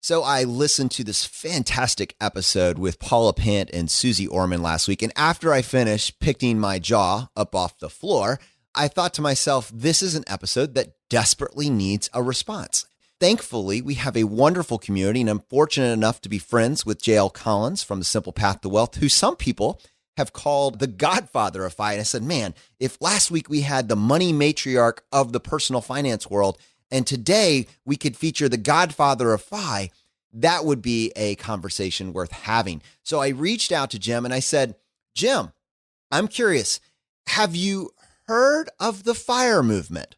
So I listened to this fantastic episode with Paula Pant and Suze Orman last week. And after I finished picking my jaw up off the floor, I thought to myself, this is an episode that desperately needs a response. Thankfully, we have a wonderful community, and I'm fortunate enough to be friends with JL Collins from The Simple Path to Wealth, who some people have called the Godfather of FI. And I said, man, if last week we had the money matriarch of the personal finance world, and today we could feature the Godfather of FI, that would be a conversation worth having. So I reached out to Jim and I said, Jim, I'm curious, have you heard of the FIRE movement?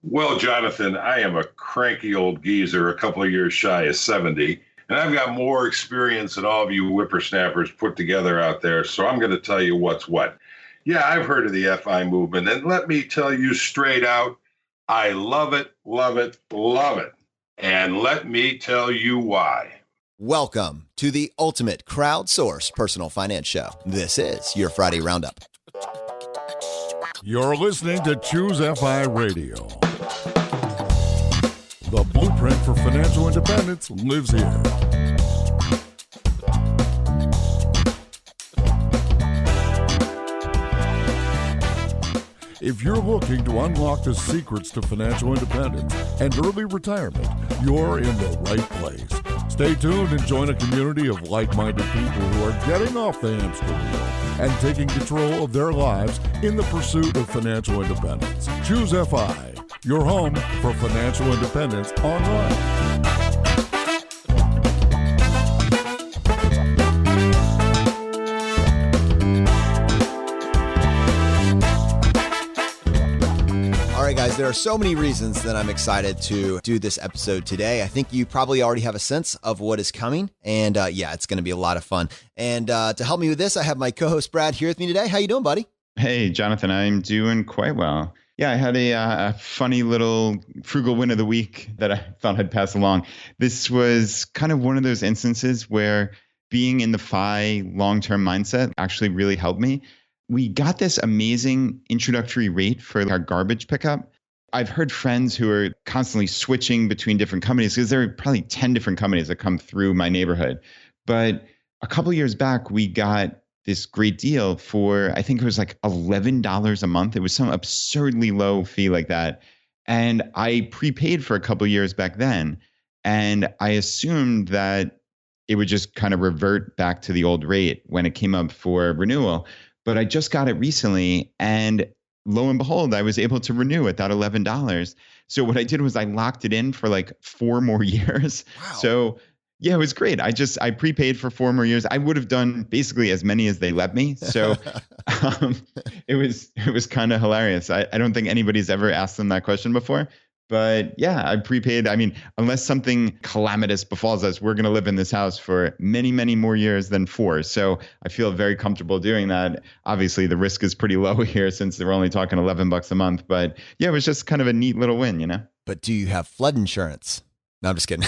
Well, Jonathan, I am a cranky old geezer, a couple of years shy of 70, and I've got more experience than all of you whippersnappers put together out there, so I'm going to tell you what's what. Yeah, I've heard of the FI movement, and let me tell you straight out, I love it, love it, love it. And let me tell you why. Welcome to the ultimate crowdsourced personal finance show. This is your Friday Roundup. You're listening to Choose FI Radio. The blueprint for financial independence lives here. If you're looking to unlock the secrets to financial independence and early retirement, you're in the right place. Stay tuned and join a community of like-minded people who are getting off the hamster wheel and taking control of their lives in the pursuit of financial independence. Choose FI, your home for financial independence online. All right, guys, there are so many reasons that I'm excited to do this episode today. I think you probably already have a sense of what is coming. And yeah, it's going to be a lot of fun. And to help me with this, I have my co-host Brad here with me today. How you doing, buddy? Hey, Jonathan, I'm doing quite well. Yeah, I had a funny little frugal win of the week that I thought I'd pass along. This was kind of one of those instances where being in the FI long-term mindset actually really helped me. We got this amazing introductory rate for our garbage pickup. I've heard friends who are constantly switching between different companies because there are probably 10 different companies that come through my neighborhood. But a couple of years back, we got this great deal for, I think it was like $11 a month. It was some absurdly low fee like that. And I prepaid for a couple of years back then. And I assumed that it would just kind of revert back to the old rate when it came up for renewal. But I just got it recently, and lo and behold, I was able to renew at that $11. So what I did was I locked it in for like 4 more years. Wow. So yeah, it was great. I prepaid for 4 more years. I would have done basically as many as they let me. So it was kind of hilarious. I don't think anybody's ever asked them that question before. But yeah, I prepaid. I mean, unless something calamitous befalls us, we're going to live in this house for many, many more years than 4. So I feel very comfortable doing that. Obviously, the risk is pretty low here since we're only talking $11 a month. But yeah, it was just kind of a neat little win, you know? But do you have flood insurance? No, I'm just kidding.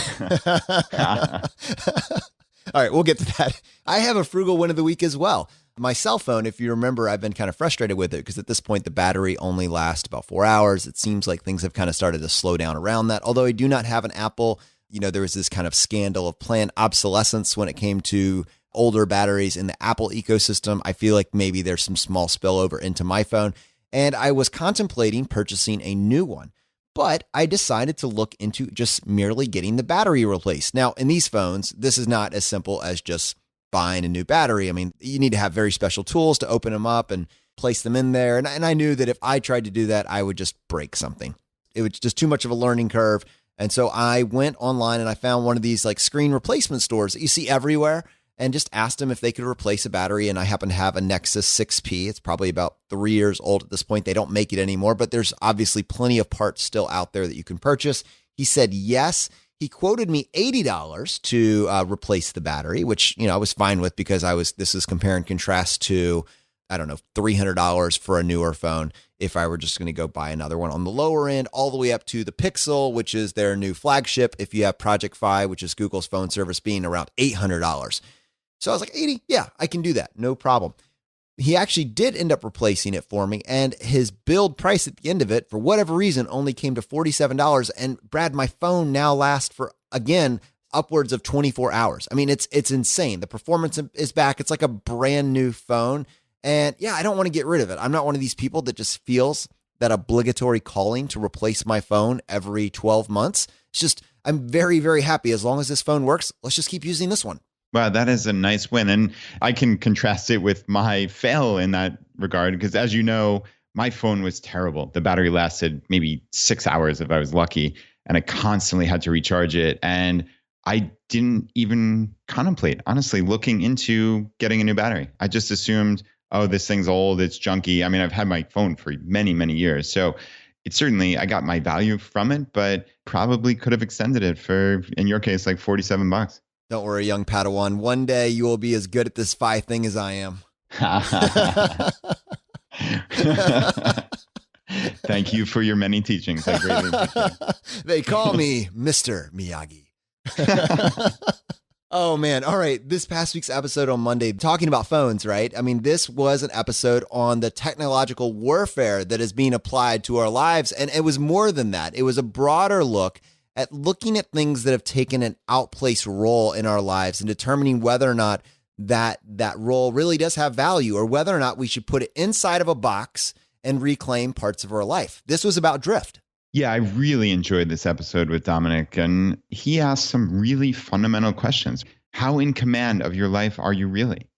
All right, we'll get to that. I have a frugal win of the week as well. My cell phone, if you remember, I've been kind of frustrated with it because at this point, the battery only lasts about 4 hours. It seems like things have kind of started to slow down around that. Although I do not have an Apple, there was this kind of scandal of planned obsolescence when it came to older batteries in the Apple ecosystem. I feel like maybe there's some small spillover into my phone. And I was contemplating purchasing a new one. But I decided to look into just merely getting the battery replaced. Now, in these phones, this is not as simple as just buying a new battery. I mean, you need to have very special tools to open them up and place them in there. And I knew that if I tried to do that, I would just break something. It was just too much of a learning curve. And so I went online and I found one of these like screen replacement stores that you see everywhere and just asked them if they could replace a battery. And I happen to have a Nexus 6P. It's probably about 3 years old at this point. They don't make it anymore, but there's obviously plenty of parts still out there that you can purchase. He said yes. He quoted me $80 to replace the battery, which, I was fine with because this is compare and contrast to, I don't know, $300 for a newer phone. If I were just going to go buy another one on the lower end, all the way up to the Pixel, which is their new flagship. If you have Project Fi, which is Google's phone service, being around $800. So I was like, 80, yeah, I can do that. No problem. He actually did end up replacing it for me, and his build price at the end of it, for whatever reason, only came to $47. And Brad, my phone now lasts for, again, upwards of 24 hours. I mean, it's insane. The performance is back. It's like a brand new phone. And yeah, I don't want to get rid of it. I'm not one of these people that just feels that obligatory calling to replace my phone every 12 months. It's just, I'm very, very happy. As long as this phone works, let's just keep using this one. Wow, that is a nice win. And I can contrast it with my fail in that regard, because as you know, my phone was terrible. The battery lasted maybe 6 hours if I was lucky, and I constantly had to recharge it. And I didn't even contemplate, honestly, looking into getting a new battery. I just assumed, oh, this thing's old, it's junky. I mean, I've had my phone for many, many years. So it certainly, I got my value from it, but probably could have extended it for, in your case, like $47. Don't worry, young Padawan. One day you will be as good at this Fi thing as I am. Thank you for your many teachings. I greatly appreciate it. They call me Mr. Miyagi. Oh, man. All right. This past week's episode on Monday, talking about phones, right? I mean, this was an episode on the technological warfare that is being applied to our lives. And it was more than that. It was a broader look at looking at things that have taken an outplaced role in our lives and determining whether or not that role really does have value, or whether or not we should put it inside of a box and reclaim parts of our life. This was about drift. Yeah, I really enjoyed this episode with Dominic, and he asked some really fundamental questions. How in command of your life are you really?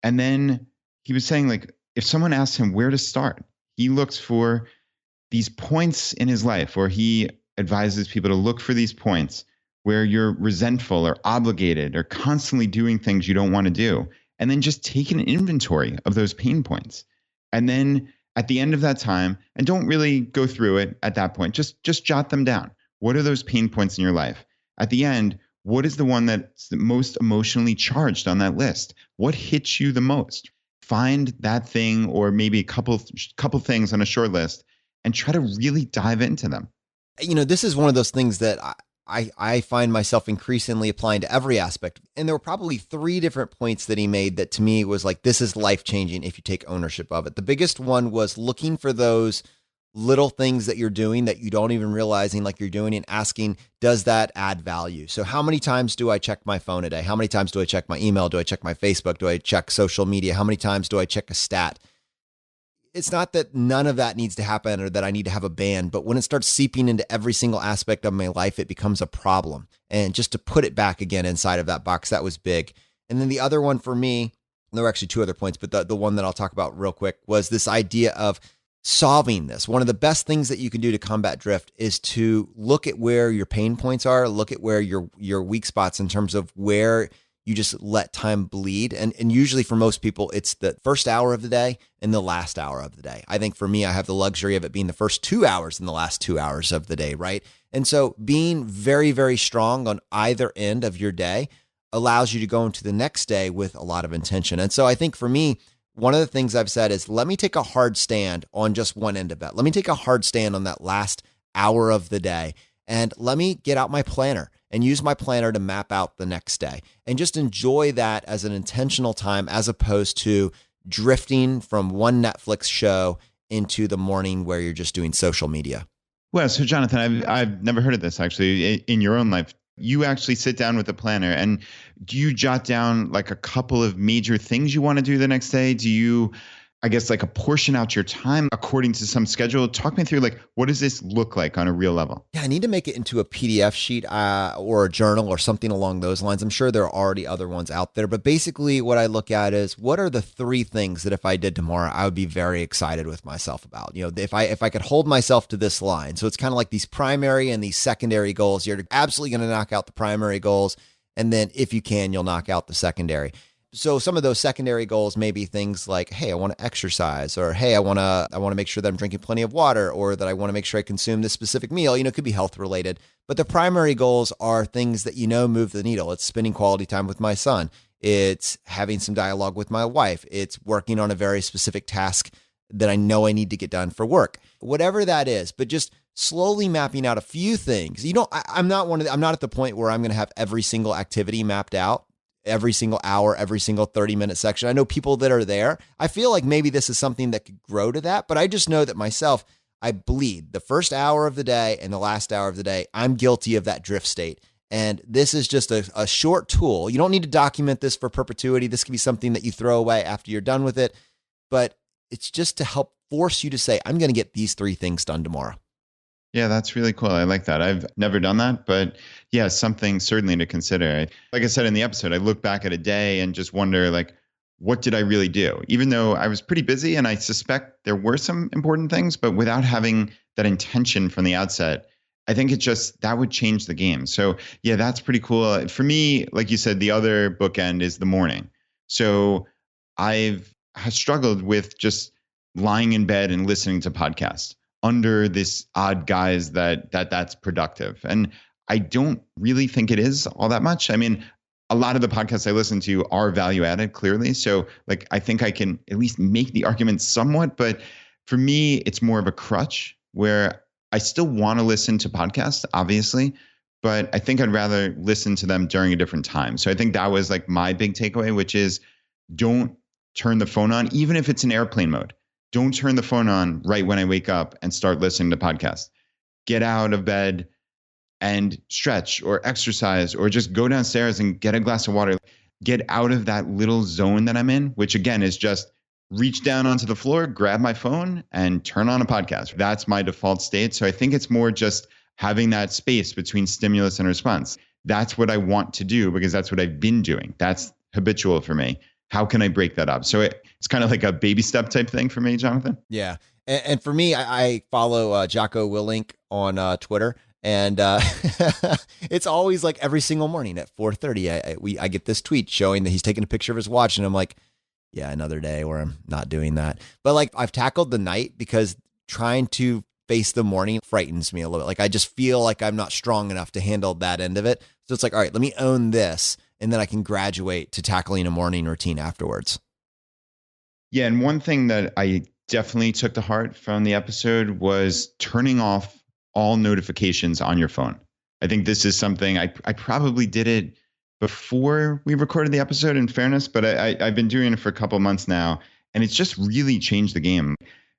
And then he was saying, like, if someone asks him where to start, he looks for these points in his life, or he advises people to look for these points where you're resentful or obligated or constantly doing things you don't want to do. And then just take an inventory of those pain points. And then at the end of that time, and don't really go through it at that point, just jot them down. What are those pain points in your life? At the end, what is the one that's the most emotionally charged on that list? What hits you the most? Find that thing, or maybe a couple things on a short list, and try to really dive into them. You know, this is one of those things that I find myself increasingly applying to every aspect. And there were probably 3 different points that he made that to me was like, this is life-changing if you take ownership of it. The biggest one was looking for those little things that you're doing that you don't even realizing like you're doing, and asking, does that add value? So how many times do I check my phone a day? How many times do I check my email? Do I check my Facebook? Do I check social media? How many times do I check a stat? It's not that none of that needs to happen or that I need to have a ban, but when it starts seeping into every single aspect of my life, it becomes a problem. And just to put it back again inside of that box, that was big. And then the other one for me, there were actually 2 other points, but the one that I'll talk about real quick was this idea of solving this. One of the best things that you can do to combat drift is to look at where your pain points are, look at where your weak spots in terms of where you just let time bleed. And usually for most people, it's the first hour of the day and the last hour of the day. I think for me, I have the luxury of it being the first 2 hours and the last 2 hours of the day, right? And so being very, very strong on either end of your day allows you to go into the next day with a lot of intention. And so I think for me, one of the things I've said is, let me take a hard stand on just one end of it. Let me take a hard stand on that last hour of the day, and let me get out my planner and use my planner to map out the next day, and just enjoy that as an intentional time, as opposed to drifting from one Netflix show into the morning where you're just doing social media. Well, so Jonathan, I've never heard of this actually in your own life. You actually sit down with a planner, and do you jot down like a couple of major things you want to do the next day? Do you, I guess, like apportion out your time according to some schedule? Talk me through, like, what does this look like on a real level? Yeah, I need to make it into a PDF sheet or a journal or something along those lines. I'm sure there are already other ones out there, but basically what I look at is, what are the 3 things that if I did tomorrow, I would be very excited with myself about? You know, if I could hold myself to this line. So it's kind of like these primary and these secondary goals. You're absolutely going to knock out the primary goals, and then if you can, you'll knock out the secondary. So some of those secondary goals may be things like, hey, I want to exercise, or hey, I want to make sure that I'm drinking plenty of water, or that I want to make sure I consume this specific meal. You know, it could be health related, but the primary goals are things that, you know, move the needle. It's spending quality time with my son. It's having some dialogue with my wife. It's working on a very specific task that I know I need to get done for work, whatever that is, but just slowly mapping out a few things. I'm not at the point where I'm going to have every single activity mapped out, every single hour, every single 30-minute section. I know people that are there. I feel like maybe this is something that could grow to that, but I just know that myself, I bleed the first hour of the day and the last hour of the day. I'm guilty of that drift state. And this is just a short tool. You don't need to document this for perpetuity. This can be something that you throw away after you're done with it. But it's just to help force you to say, I'm going to get these 3 things done tomorrow. Yeah, that's really cool. I like that. I've never done that, but yeah, something certainly to consider. Like I said in the episode, I look back at a day and just wonder, like, what did I really do? Even though I was pretty busy and I suspect there were some important things, but without having that intention from the outset, I think that would change the game. So yeah, that's pretty cool. For me, like you said, the other bookend is the morning. So I've struggled with just lying in bed and listening to podcasts under this odd guise that's productive. And I don't really think it is all that much. I mean, a lot of the podcasts I listen to are value added, clearly. So like, I think I can at least make the argument somewhat, but for me, it's more of a crutch where I still want to listen to podcasts, obviously, but I think I'd rather listen to them during a different time. So I think that was like my big takeaway, which is don't turn the phone on, even if it's in airplane mode. Don't turn the phone on right when I wake up and start listening to podcasts. Get out of bed and stretch or exercise or just go downstairs and get a glass of water. Get out of that little zone that I'm in, which again is just reach down onto the floor, grab my phone and turn on a podcast. That's my default state. So I think it's more just having that space between stimulus and response. That's what I want to do because that's what I've been doing. That's habitual for me. How can I break that up? So it's kind of like a baby step type thing for me, Jonathan. Yeah. And for me, I follow Jocko Willink on Twitter. And it's always like every single morning at 4:30, I get this tweet showing that he's taking a picture of his watch. And I'm like, yeah, another day where I'm not doing that. But like I've tackled the night because trying to face the morning frightens me a little bit. Like I just feel like I'm not strong enough to handle that end of it. So it's like, all right, let me own this. And then I can graduate to tackling a morning routine afterwards. Yeah. And one thing that I definitely took to heart from the episode was turning off all notifications on your phone. I think this is something I probably did it before we recorded the episode, in fairness, but I've been doing it for a couple of months now, and it's just really changed the game.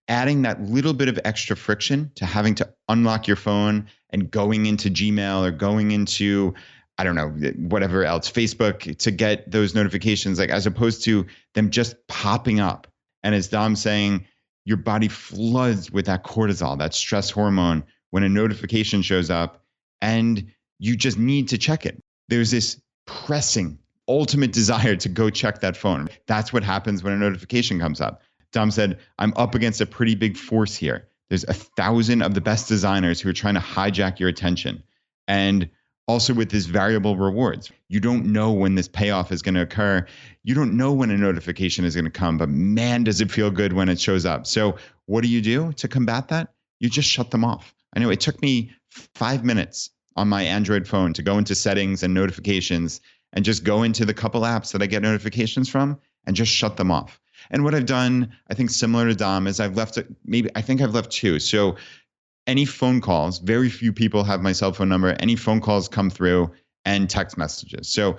Adding that little bit of extra friction to having to unlock your phone and going into Gmail or going into, I don't know, whatever else, Facebook, to get those notifications, like as opposed to them just popping up. And as Dom's saying, your body floods with that cortisol, that stress hormone, when a notification shows up and you just need to check it. There's this pressing, ultimate desire to go check that phone. That's what happens when a notification comes up. Dom said, I'm up against a pretty big force here. There's 1,000 of the best designers who are trying to hijack your attention. And also with this variable rewards, you don't know when this payoff is going to occur. You don't know when a notification is going to come, but man, does it feel good when it shows up. So what do you do to combat that? You just shut them off. I know it took me 5 minutes on my Android phone to go into settings and notifications and just go into the couple apps that I get notifications from and just shut them off. And what I've done, I think similar to Dom, is I've left I've left 2. So any phone calls, very few people have my cell phone number. Any phone calls come through and text messages. So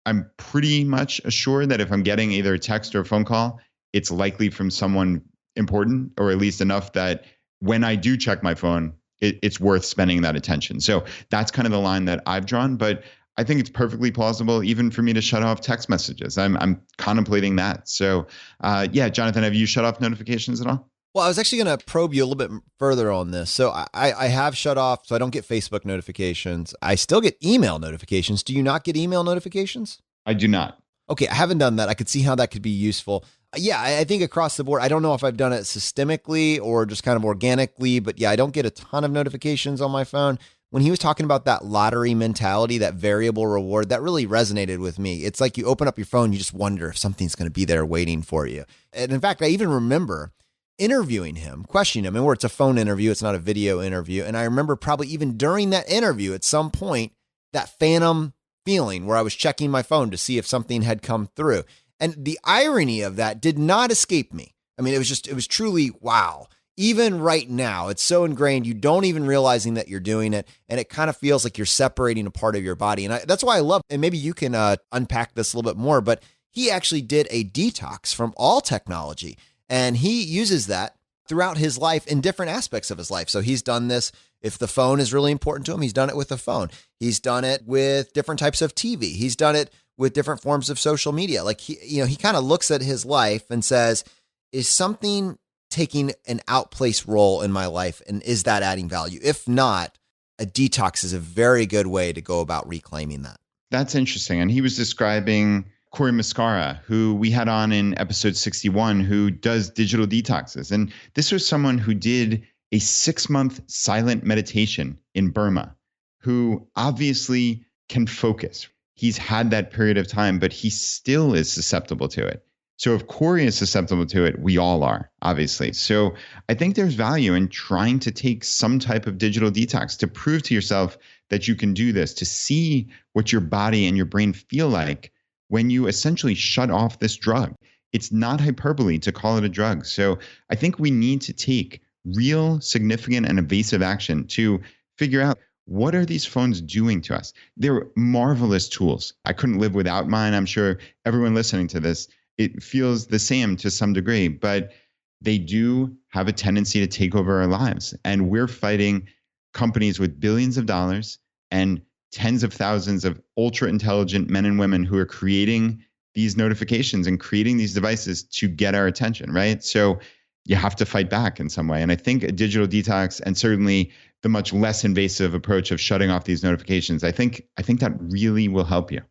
I'm pretty much assured that if I'm getting either a text or a phone call, it's likely from someone important, or at least enough that when I do check my phone, it's worth spending that attention. So that's kind of the line that I've drawn, but I think it's perfectly plausible even for me to shut off text messages. I'm contemplating that. So yeah, Jonathan, have you shut off notifications at all? Well, I was actually going to probe you a little bit further on this. So I have shut off, so I don't get Facebook notifications. I still get email notifications. Do you not get email notifications? I do not. Okay, I haven't done that. I could see how that could be useful. Yeah, I think across the board, I don't know if I've done it systemically or just kind of organically, but yeah, I don't get a ton of notifications on my phone. When he was talking about that lottery mentality, that variable reward, that really resonated with me. It's like you open up your phone, you just wonder if something's going to be there waiting for you. And in fact, I even remember interviewing him, questioning him, and where it's a phone interview, it's not a video interview. And I remember probably even during that interview at some point, that phantom feeling where I was checking my phone to see if something had come through. And the irony of that did not escape me. I mean, it was truly, wow. Even right now, it's so ingrained, you don't even realizing that you're doing it. And it kind of feels like you're separating a part of your body. And that's why I love, and maybe you can unpack this a little bit more, but he actually did a detox from all technology. And he uses that throughout his life in different aspects of his life. So he's done this If the phone is really important to him, he's done it with the phone. He's done it with different types of TV. He's done it with different forms of social media. Like he kind of looks at his life and says, is something taking an outplaced role in my life? And is that adding value? If not, a detox is a very good way to go about reclaiming that. That's interesting. And he was describing Corey Muscara, who we had on in episode 61, who does digital detoxes. And this was someone who did a 6-month silent meditation in Burma, who obviously can focus. He's had that period of time, but he still is susceptible to it. So if Corey is susceptible to it, we all are, obviously. So I think there's value in trying to take some type of digital detox to prove to yourself that you can do this, to see what your body and your brain feel like when you essentially shut off this drug. It's not hyperbole to call it a drug. So I think we need to take real, significant, and evasive action to figure out, what are these phones doing to us? They're marvelous tools. I couldn't live without mine. I'm sure everyone listening to this, it feels the same to some degree, but they do have a tendency to take over our lives. And we're fighting companies with billions of dollars and tens of thousands of ultra intelligent men and women who are creating these notifications and creating these devices to get our attention, right? So you have to fight back in some way. And I think a digital detox, and certainly the much less invasive approach of shutting off these notifications, I think that really will help you.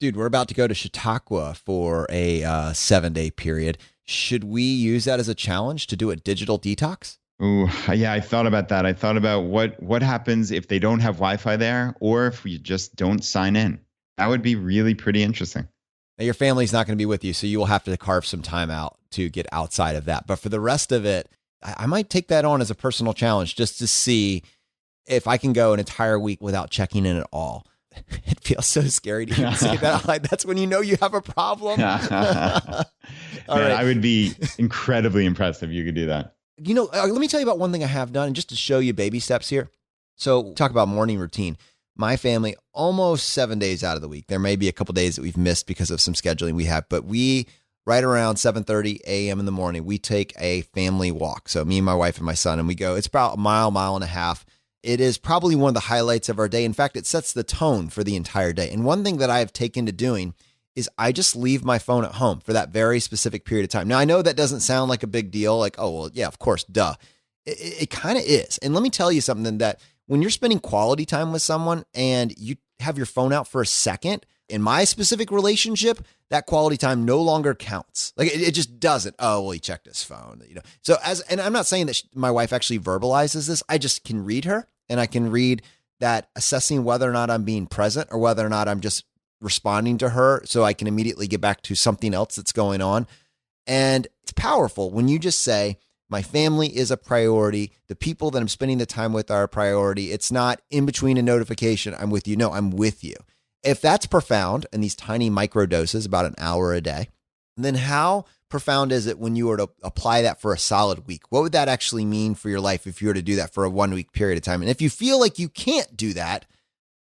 Dude, we're about to go to Chautauqua for a 7-day period. Should we use that as a challenge to do a digital detox? Ooh, yeah, I thought about that. I thought about what happens if they don't have Wi-Fi there, or if we just don't sign in. That would be really pretty interesting. Now, your family's not going to be with you, so you will have to carve some time out to get outside of that. But for the rest of it, I might take that on as a personal challenge just to see if I can go an entire week without checking in at all. It feels so scary to even say that. Like, that's when you know you have a problem. All right. I would be incredibly impressed if you could do that. You know, let me tell you about one thing I have done, and just to show you baby steps here. So talk about morning routine. My family, almost 7 days out of the week. There may be a couple days that we've missed because of some scheduling we have, but we, right around 7:30 a.m. in the morning, we take a family walk. So me and my wife and my son, and we go, it's about a mile and a half. It is probably one of the highlights of our day. In fact, it sets the tone for the entire day. And one thing that I have taken to doing is I just leave my phone at home for that very specific period of time. Now, I know that doesn't sound like a big deal. Like, oh, well, yeah, of course, duh. It kind of is. And let me tell you something, that when you're spending quality time with someone and you have your phone out for a second, in my specific relationship, that quality time no longer counts. Like it just doesn't. Oh, well, he checked his phone, you know? So and I'm not saying that my wife actually verbalizes this. I just can read her, and I can read that, assessing whether or not I'm being present or whether or not I'm just responding to her, so I can immediately get back to something else that's going on. And it's powerful when you just say, my family is a priority. The people that I'm spending the time with are a priority. It's not in between a notification, I'm with you. No, I'm with you. If that's profound, and these tiny micro doses, about an hour a day, then how profound is it when you were to apply that for a solid week? What would that actually mean for your life if you were to do that for a 1 week period of time? And if you feel like you can't do that,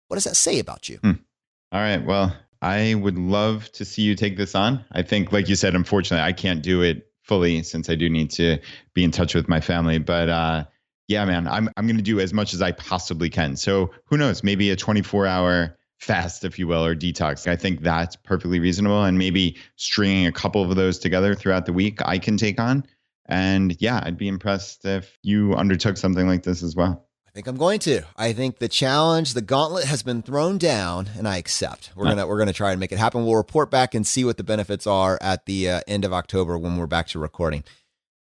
what does that say about you? All right. Well, I would love to see you take this on. I think, like you said, unfortunately, I can't do it fully since I do need to be in touch with my family. But yeah, man, I'm going to do as much as I possibly can. So who knows, maybe a 24-hour fast, if you will, or detox. I think that's perfectly reasonable. And maybe stringing a couple of those together throughout the week, I can take on. And yeah, I'd be impressed if you undertook something like this as well. I think I'm going to. I think the challenge, the gauntlet has been thrown down, and I accept. We're gonna try and make it happen. We'll report back and see what the benefits are at the end of October when we're back to recording.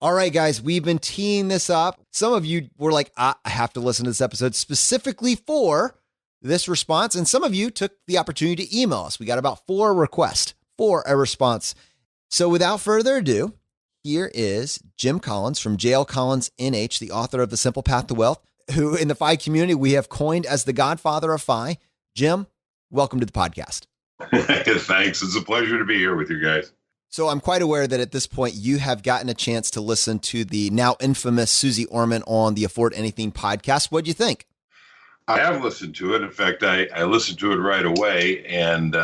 All right, guys, we've been teeing this up. Some of you were like, I have to listen to this episode specifically for this response. And some of you took the opportunity to email us. We got about 4 requests for a response. So without further ado, here is Jim Collins from JLCollinsNH, the author of The Simple Path to Wealth, who in the FI community we have coined as the Godfather of FI. Jim, welcome to the podcast. Thanks. It's a pleasure to be here with you guys. So I'm quite aware that at this point you have gotten a chance to listen to the now infamous Suze Orman on the Afford Anything podcast. What'd you think? I have listened to it. In fact, I listened to it right away. And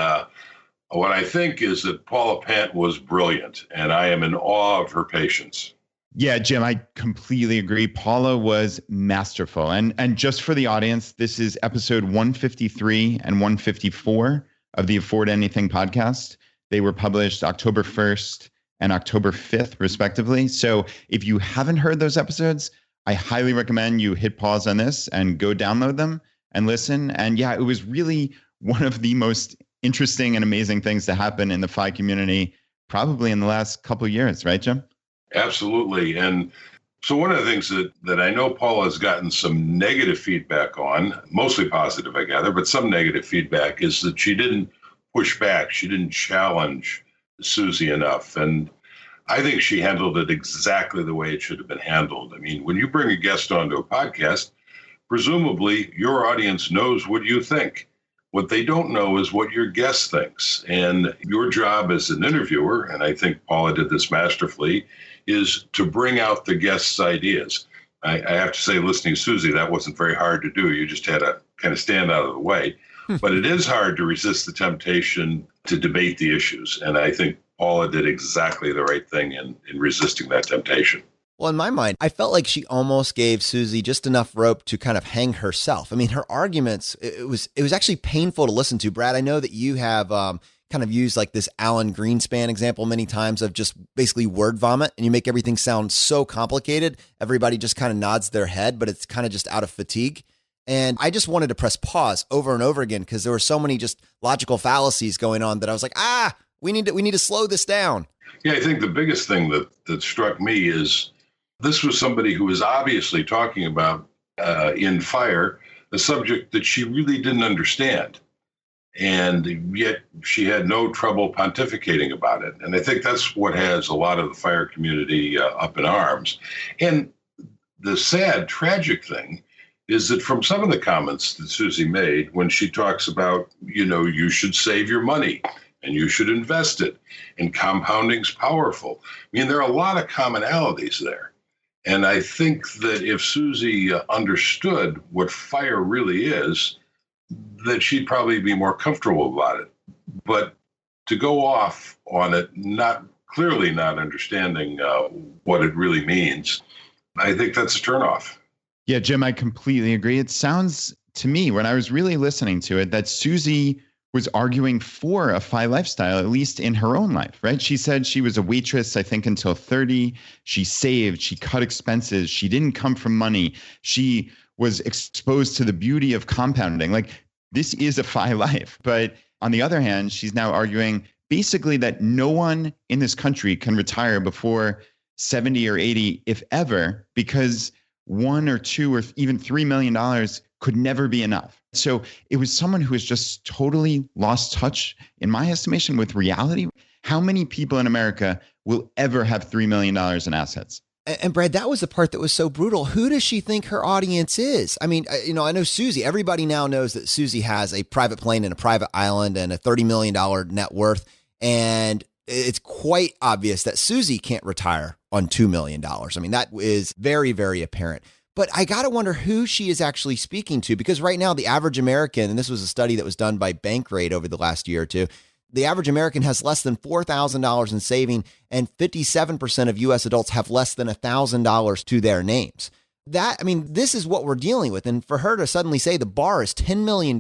what I think is that Paula Pant was brilliant, and I am in awe of her patience. Yeah, Jim, I completely agree. Paula was masterful. And just for the audience, this is episode 153 and 154 of the Afford Anything podcast. They were published October 1st and October 5th, respectively. So if you haven't heard those episodes, I highly recommend you hit pause on this and go download them and listen. And yeah, it was really one of the most interesting and amazing things to happen in the FI community, probably in the last couple of years, right, Jim? Absolutely. And so one of the things that I know Paula has gotten some negative feedback on, mostly positive, I gather, but some negative feedback, is that she didn't push back. She didn't challenge Suze enough. And I think she handled it exactly the way it should have been handled. I mean, when you bring a guest onto a podcast, presumably your audience knows what you think. What they don't know is what your guest thinks. And your job as an interviewer, and I think Paula did this masterfully, is to bring out the guest's ideas. I have to say, listening to Suze, that wasn't very hard to do. You just had to kind of stand out of the way. But it is hard to resist the temptation to debate the issues. And I think Paula did exactly the right thing in resisting that temptation. Well, in my mind, I felt like she almost gave Suze just enough rope to kind of hang herself. I mean, her arguments, it was actually painful to listen to. Brad, I know that you have kind of used like this Alan Greenspan example many times of just basically word vomit, and you make everything sound so complicated. Everybody just kind of nods their head, but it's kind of just out of fatigue. And I just wanted to press pause over and over again because there were so many just logical fallacies going on that I was like, we need to slow this down. Yeah, I think the biggest thing that struck me is this was somebody who was obviously talking about in FIRE, a subject that she really didn't understand. And yet she had no trouble pontificating about it. And I think that's what has a lot of the FIRE community up in arms. And the sad, tragic thing is that from some of the comments that Suze made when she talks about, you should save your money and you should invest it, and compounding's powerful. I mean, there are a lot of commonalities there. And I think that if Suze understood what FIRE really is, that she'd probably be more comfortable about it. But to go off on it, not understanding what it really means, I think that's a turnoff. Yeah, Jim, I completely agree. It sounds to me, when I was really listening to it, that Suze was arguing for a FI lifestyle, at least in her own life, right? She said she was a waitress, I think, until 30. She saved, she cut expenses. She didn't come from money. She was exposed to the beauty of compounding. Like, this is a FI life. But on the other hand, she's now arguing basically that no one in this country can retire before 70 or 80, if ever, because $1 or $2 or even $3 million could never be enough. So it was someone who has just totally lost touch, in my estimation, with reality. How many people in America will ever have $3 million in assets? And Brad, that was the part that was so brutal. Who does she think her audience is? I mean, I know Suze. Everybody now knows that Suze has a private plane and a private island and a $30 million net worth. And it's quite obvious that Suze can't retire on $2 million. I mean, that is very, very apparent. But I got to wonder who she is actually speaking to, because right now the average American, and this was a study that was done by Bankrate over the last year or two, the average American has less than $4,000 in saving, and 57% of U.S. adults have less than $1,000 to their names. This is what we're dealing with. And for her to suddenly say the bar is $10 million,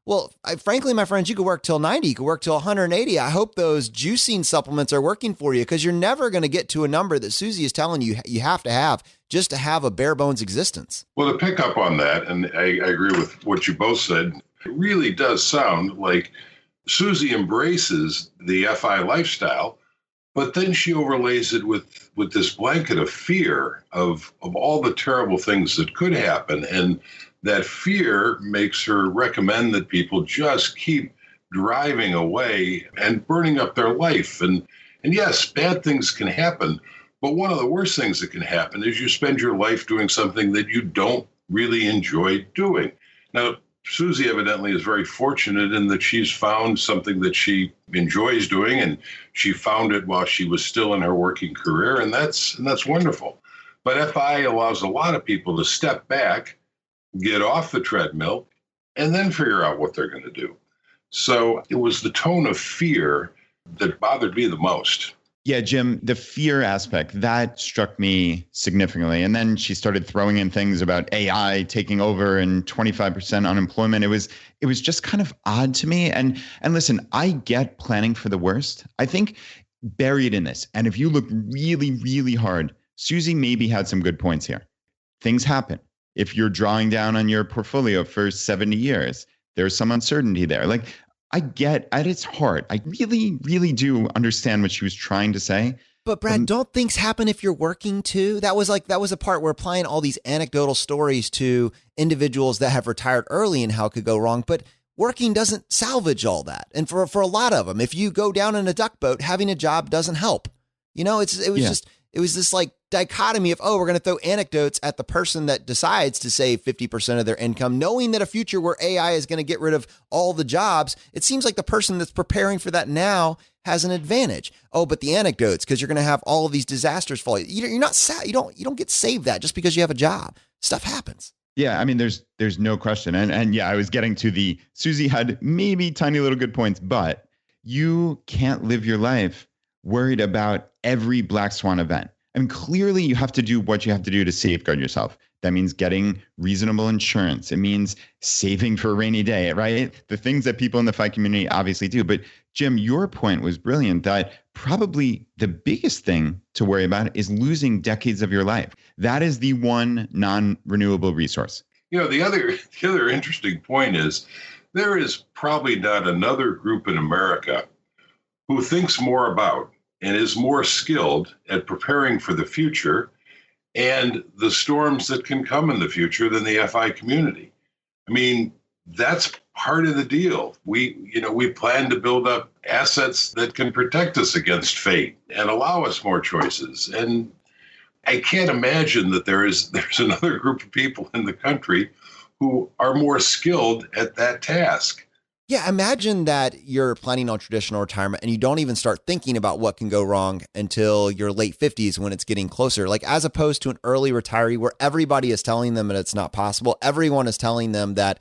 well, frankly, my friends, you could work till 90, you could work till 180. I hope those juicing supplements are working for you, because you're never going to get to a number that Suze is telling you you have to have just to have a bare bones existence. Well, to pick up on that, and I agree with what you both said, it really does sound like Suze embraces the FI lifestyle, but then she overlays it with this blanket of fear of all the terrible things that could happen. And that fear makes her recommend that people just keep driving away and burning up their life. And yes, bad things can happen, but one of the worst things that can happen is you spend your life doing something that you don't really enjoy doing. Now, Suze evidently is very fortunate in that she's found something that she enjoys doing, and she found it while she was still in her working career, and that's wonderful. But FI allows a lot of people to step back, get off the treadmill, and then figure out what they're going to do. So it was the tone of fear that bothered me the most. Yeah, Jim, the fear aspect, that struck me significantly. And then she started throwing in things about AI taking over and 25% unemployment. It was just kind of odd to me. And listen, I get planning for the worst. I think buried in this, and if you look really, really hard, Suze maybe had some good points here. Things happen. If you're drawing down on your portfolio for 70 years, there's some uncertainty there. Like, I get at its heart, I really, really do understand what she was trying to say. But Brad, don't things happen if you're working too? That was a part where applying all these anecdotal stories to individuals that have retired early and how it could go wrong. But working doesn't salvage all that. And for a lot of them, if you go down in a duck boat, having a job doesn't help. You know, it was this like dichotomy of, we're going to throw anecdotes at the person that decides to save 50% of their income, knowing that a future where AI is going to get rid of all the jobs. It seems like the person that's preparing for that now has an advantage. Oh, but the anecdotes, because you're going to have all of these disasters fall. You're not sad. You don't get saved that just because you have a job. Stuff happens. Yeah, I mean, there's no question. And yeah, I was getting to the Suze had maybe tiny little good points, but you can't live your life worried about every black swan event. I mean, clearly you have to do what you have to do to safeguard yourself. That means getting reasonable insurance. It means saving for a rainy day, right? The things that people in the FI community obviously do. But Jim, your point was brilliant that probably the biggest thing to worry about is losing decades of your life. That is the one non-renewable resource. You know, the other interesting point is there is probably not another group in America who thinks more about and is more skilled at preparing for the future and the storms that can come in the future than the FI community. I mean, that's part of the deal. We plan to build up assets that can protect us against fate and allow us more choices. And I can't imagine that there's another group of people in the country who are more skilled at that task. Yeah, imagine that you're planning on traditional retirement and you don't even start thinking about what can go wrong until your late 50s when it's getting closer. Like, as opposed to an early retiree where everybody is telling them that it's not possible. Everyone is telling them that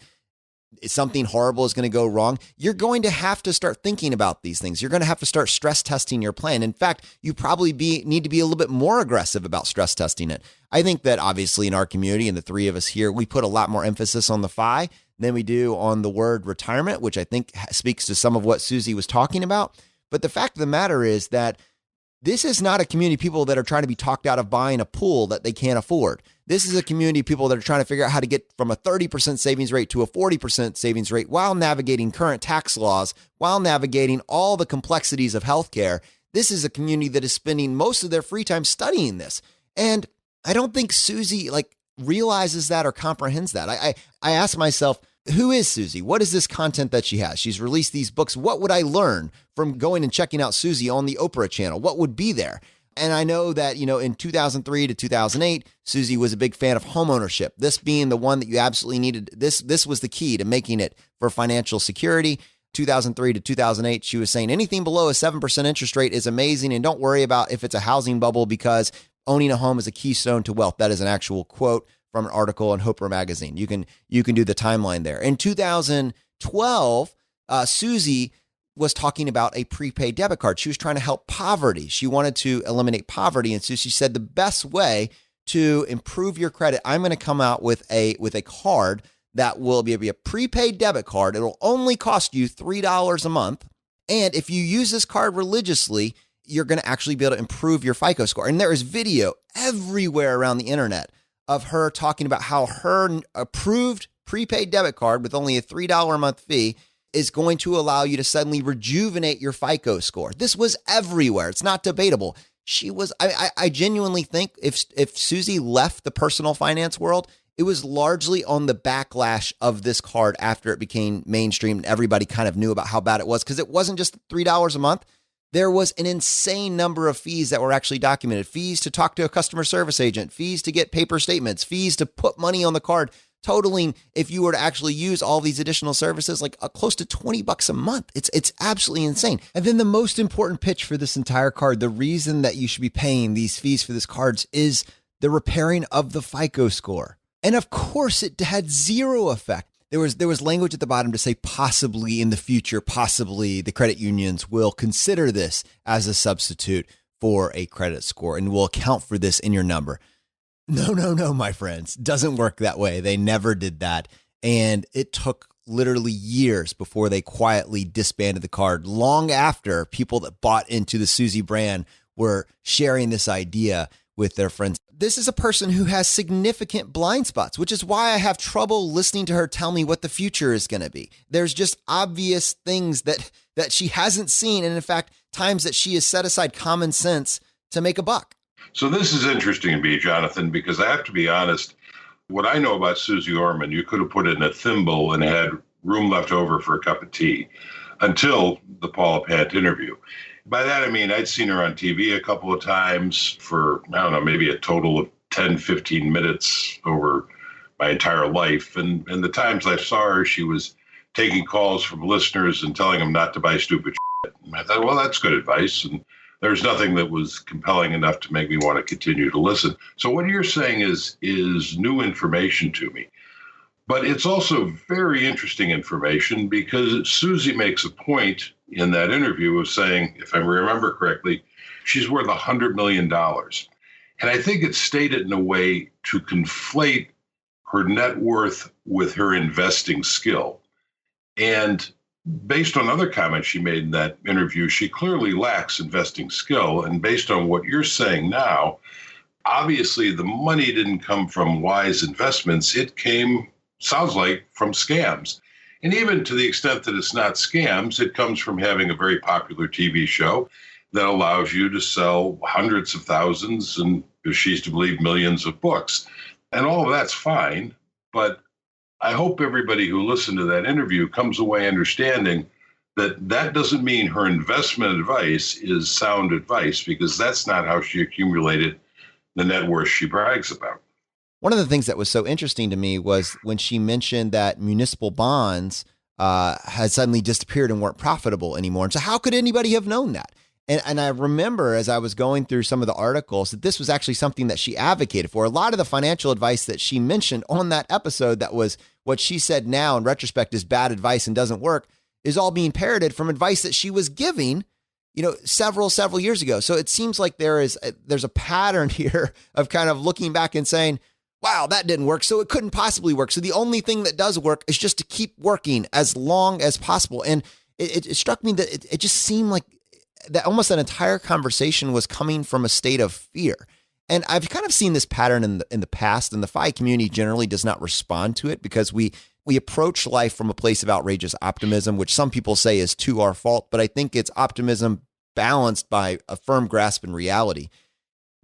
something horrible is going to go wrong. You're going to have to start thinking about these things. You're going to have to start stress testing your plan. In fact, you probably need to be a little bit more aggressive about stress testing it. I think that obviously in our community and the three of us here, we put a lot more emphasis on the FI than we do on the word retirement, which I think speaks to some of what Suze was talking about. But the fact of the matter is that this is not a community of people that are trying to be talked out of buying a pool that they can't afford. This is a community of people that are trying to figure out how to get from a 30% savings rate to a 40% savings rate while navigating current tax laws, while navigating all the complexities of healthcare. This is a community that is spending most of their free time studying this. And I don't think Suze realizes that or comprehends that. I ask myself, who is Suze? What is this content that she has? She's released these books. What would I learn from going and checking out Suze on the Oprah channel? What would be there? And I know that, in 2003 to 2008, Suze was a big fan of homeownership. This being the one that you absolutely needed. This was the key to making it for financial security. 2003 to 2008, she was saying anything below a 7% interest rate is amazing. And don't worry about if it's a housing bubble because owning a home is a keystone to wealth. That is an actual quote from an article in Hoper magazine. You can do the timeline there. In 2012, Suze was talking about a prepaid debit card. She was trying to help poverty. She wanted to eliminate poverty. And so she said the best way to improve your credit, I'm going to come out with a card that will be a prepaid debit card. It'll only cost you $3 a month. And if you use this card religiously, you're going to actually be able to improve your FICO score. And there is video everywhere around the internet of her talking about how her approved prepaid debit card with only a $3 a month fee is going to allow you to suddenly rejuvenate your FICO score. This was everywhere. It's not debatable. I genuinely think if Suze left the personal finance world, it was largely on the backlash of this card after it became mainstream and everybody kind of knew about how bad it was, because it wasn't just $3 a month. There was an insane number of fees that were actually documented. Fees to talk to a customer service agent, fees to get paper statements, fees to put money on the card, totaling, if you were to actually use all these additional services, like close to $20 a month. It's absolutely insane. And then the most important pitch for this entire card, the reason that you should be paying these fees for this cards is the repairing of the FICO score. And of course, it had zero effect. There was language at the bottom to say possibly in the future, possibly the credit unions will consider this as a substitute for a credit score and will account for this in your number. No, my friends. Doesn't work that way. They never did that. And it took literally years before they quietly disbanded the card, long after people that bought into the Suze brand were sharing this idea with their friends. This is a person who has significant blind spots, which is why I have trouble listening to her tell me what the future is going to be. There's just obvious things that she hasn't seen. And in fact, times that she has set aside common sense to make a buck. So this is interesting to me, Jonathan, because I have to be honest. What I know about Suze Orman, you could have put it in a thimble and had room left over for a cup of tea until the Paula Pant interview. By that, I mean, I'd seen her on TV a couple of times for, I don't know, maybe a total of 10, 15 minutes over my entire life. And the times I saw her, she was taking calls from listeners and telling them not to buy stupid shit. And I thought, well, that's good advice. And there's nothing that was compelling enough to make me want to continue to listen. So what you're saying is new information to me. But it's also very interesting information because Suze makes a point in that interview of saying, if I remember correctly, she's worth $100 million. And I think it's stated in a way to conflate her net worth with her investing skill. And based on other comments she made in that interview, she clearly lacks investing skill. And based on what you're saying now, obviously the money didn't come from wise investments. It came, sounds like, from scams. And even to the extent that it's not scams, it comes from having a very popular TV show that allows you to sell hundreds of thousands and, if she's to believe, millions of books. And all of that's fine. But I hope everybody who listened to that interview comes away understanding that that doesn't mean her investment advice is sound advice, because that's not how she accumulated the net worth she brags about. One of the things that was so interesting to me was when she mentioned that municipal bonds had suddenly disappeared and weren't profitable anymore. And so how could anybody have known that? And I remember as I was going through some of the articles that this was actually something that she advocated for. A lot of the financial advice that she mentioned on that episode, that was what she said now in retrospect is bad advice and doesn't work, is all being parroted from advice that she was giving, several years ago. So it seems like there's a pattern here of kind of looking back and saying, wow, that didn't work, so it couldn't possibly work. So the only thing that does work is just to keep working as long as possible. And it struck me that it just seemed like that almost that entire conversation was coming from a state of fear. And I've kind of seen this pattern in the past, and the FI community generally does not respond to it because we approach life from a place of outrageous optimism, which some people say is to our fault, but I think it's optimism balanced by a firm grasp in reality.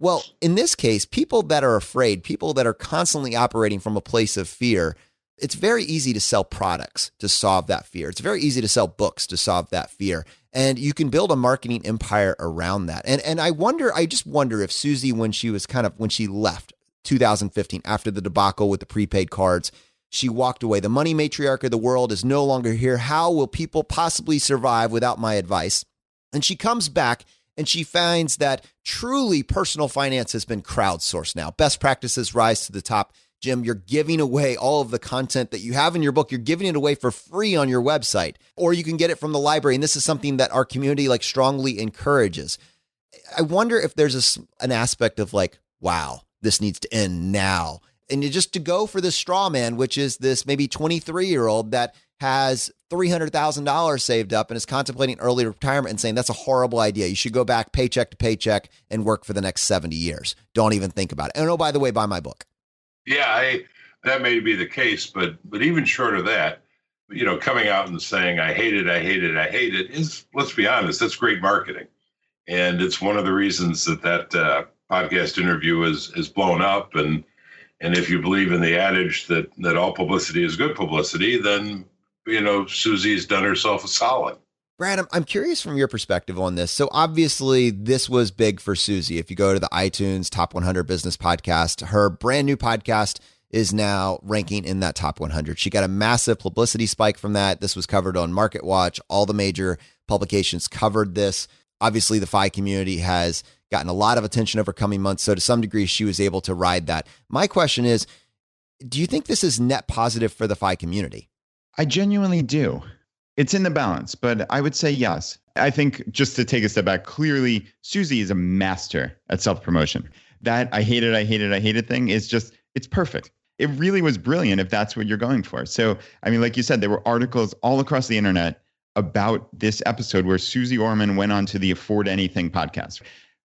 Well, in this case, people that are afraid, people that are constantly operating from a place of fear, it's very easy to sell products to solve that fear. It's very easy to sell books to solve that fear. And you can build a marketing empire around that. And I just wonder if Suze, when she left 2015 after the debacle with the prepaid cards, she walked away. The money matriarch of the world is no longer here. How will people possibly survive without my advice? And she comes back and she finds that truly personal finance has been crowdsourced now. Best practices rise to the top. Jim, you're giving away all of the content that you have in your book. You're giving it away for free on your website, or you can get it from the library. And this is something that our community strongly encourages. I wonder if there's an aspect of wow, this needs to end now. And just to go for this straw man, which is this maybe 23-year-old that has $300,000 saved up and is contemplating early retirement and saying that's a horrible idea. You should go back paycheck to paycheck and work for the next 70 years. Don't even think about it. And oh, by the way, buy my book. Yeah, that may be the case, but even short of that, coming out and saying I hate it is, let's be honest, that's great marketing. And it's one of the reasons that podcast interview is blown up. And if you believe in the adage that all publicity is good publicity, then Suze's done herself a solid. Brad, I'm curious from your perspective on this. So obviously this was big for Suze. If you go to the iTunes Top 100 Business Podcast, her brand new podcast is now ranking in that top 100. She got a massive publicity spike from that. This was covered on Market Watch. All the major publications covered this. Obviously the FI community has gotten a lot of attention over coming months. So to some degree, she was able to ride that. My question is, do you think this is net positive for the FI community? I genuinely do. It's in the balance, but I would say yes. I think just to take a step back, clearly Suze is a master at self-promotion. That I hate it thing is just, it's perfect. It really was brilliant if that's what you're going for. So, I mean, like you said, there were articles all across the internet about this episode where Suze Orman went on to the Afford Anything podcast.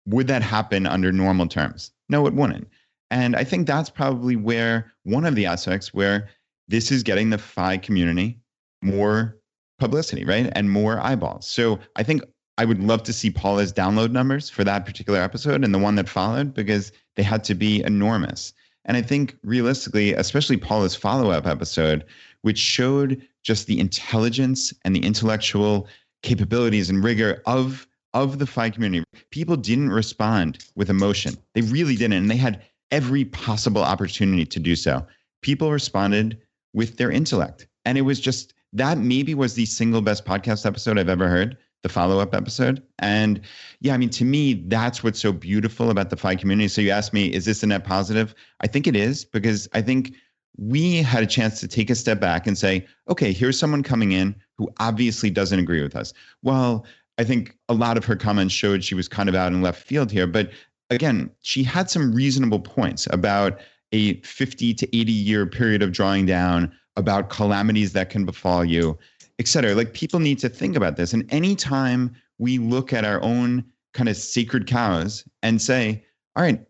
Would that happen under normal terms? No, it wouldn't. And I think that's probably where one of the aspects where this is getting the FI community more publicity, right? And more eyeballs. So I think I would love to see Paula's download numbers for that particular episode and the one that followed, because they had to be enormous. And I think realistically, especially Paula's follow-up episode, which showed just the intelligence and the intellectual capabilities and rigor of the FI community. People didn't respond with emotion. They really didn't. And they had every possible opportunity to do so. People responded with their intellect. And it was just, that maybe was the single best podcast episode I've ever heard, the follow-up episode. And yeah, I mean, to me, that's what's so beautiful about the FI community. So you asked me, is this a net positive? I think it is, because I think we had a chance to take a step back and say, okay, here's someone coming in who obviously doesn't agree with us. Well, I think a lot of her comments showed she was kind of out in left field here. But again, she had some reasonable points about a 50 to 80 year period of drawing down, about calamities that can befall you, et cetera. Like, people need to think about this. And anytime we look at our own kind of sacred cows and say, all right,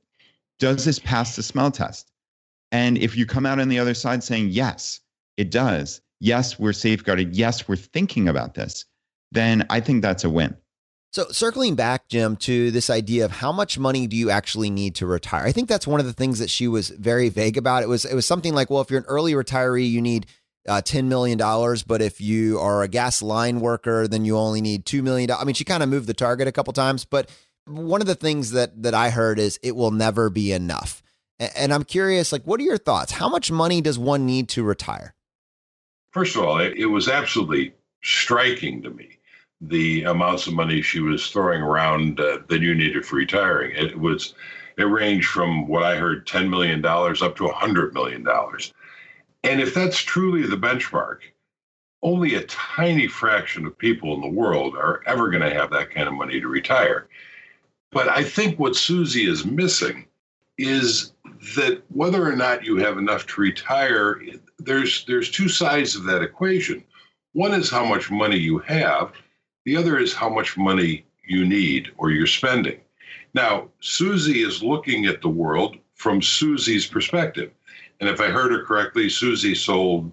does this pass the smell test? And if you come out on the other side saying, yes, it does. Yes, we're safeguarded. Yes, we're thinking about this. Then I think that's a win. So circling back, Jim, to this idea of how much money do you actually need to retire? I think that's one of the things that she was very vague about. It was something like, well, if you're an early retiree, you need $10 million. But if you are a gas line worker, then you only need $2 million. I mean, she kind of moved the target a couple times. But one of the things that I heard is it will never be enough. And I'm curious, like, what are your thoughts? How much money does one need to retire? First of all, it was absolutely striking to me, the amounts of money she was throwing around that you needed for retiring. It ranged from what I heard, $10 million up to $100 million. And if that's truly the benchmark, only a tiny fraction of people in the world are ever going to have that kind of money to retire. But I think what Suze is missing is that whether or not you have enough to retire, there's two sides of that equation. One is how much money you have. The other is how much money you need or you're spending. Now, Suze is looking at the world from Suze's perspective. And if I heard her correctly, Suze sold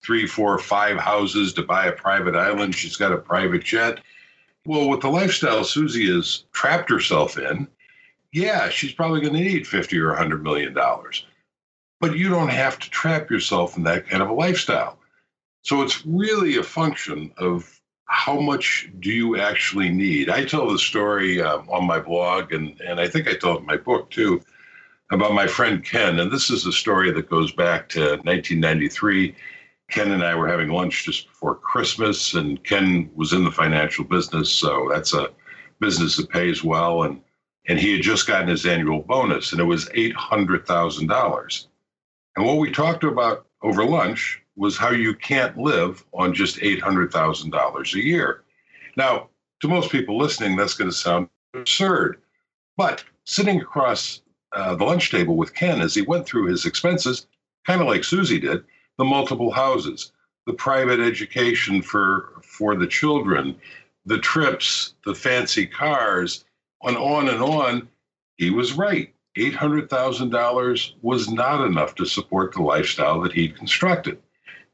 3, 4, 5 houses to buy a private island. She's got a private jet. Well, with the lifestyle Suze has trapped herself in, yeah, she's probably going to need $50 or $100 million. But you don't have to trap yourself in that kind of a lifestyle. So it's really a function of how much do you actually need? I tell the story on my blog, and I think I tell it in my book too, about my friend Ken. And this is a story that goes back to 1993. Ken and I were having lunch just before Christmas, and Ken was in the financial business, so that's a business that pays well. And he had just gotten his annual bonus, and it was $800,000. And what we talked about over lunch was how you can't live on just $800,000 a year. Now, to most people listening, that's going to sound absurd. But sitting across the lunch table with Ken as he went through his expenses, kind of like Suze did, the multiple houses, the private education for the children, the trips, the fancy cars, and on, he was right. $800,000 was not enough to support the lifestyle that he'd constructed.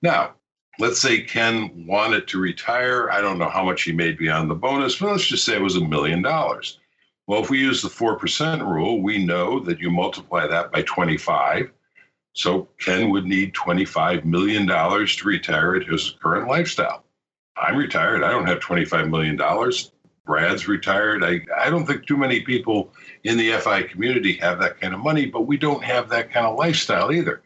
Now, let's say Ken wanted to retire. I don't know how much he made beyond the bonus, but let's just say it was $1 million. Well, if we use the 4% rule, we know that you multiply that by 25. So Ken would need $25 million to retire at his current lifestyle. I'm retired. I don't have $25 million. Brad's retired. I don't think too many people in the FI community have that kind of money, but we don't have that kind of lifestyle either.